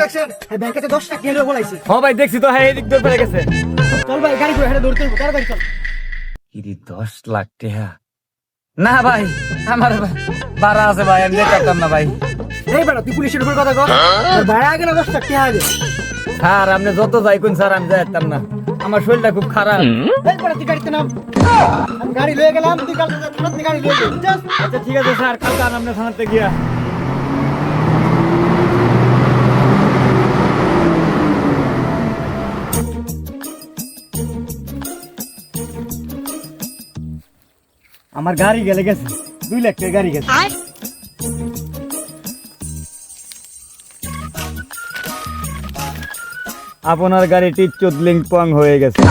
দেখছেন ব্যাংকে 10 টাকা নিয়ে বলাইছি। হ্যাঁ ভাই দেখছি তো, হ্যাঁ এদিক দৌড় পেরে গেছে। চল ভাই গাড়ি করে হেঁটে দৌড়তে হবে, তাড়াতাড়ি চল। ইরি 10 লাখ টাকা না ভাই, আমার ভাড়া আছে ভাই, আমি যেতে পারতাম না ভাই। এই বেটা তুই পুলিশের উপর কথা কর, তোর ভাড়া আগে না 10 টাকা আগে। স্যার আপনি যত যাই কোন স্যার, আমি যাই পারতাম না, আমার শরীরটা খুব খারাপ। এই বেটা তুই গাড়িতে নাম, আমি গাড়ি লয়ে গেলাম, তুই কালকে থানাতে গাড়ি লয়ে গেলি। আচ্ছা ঠিক আছে স্যার, কালকে আর আপনি থানাতে গিয়া। আমার গাড়ি গেলে গেছে, 2 লাখ টাকা গাড়ি গেছে। আপনার গাড়িটি চুদলিং পং হয়ে গেছে।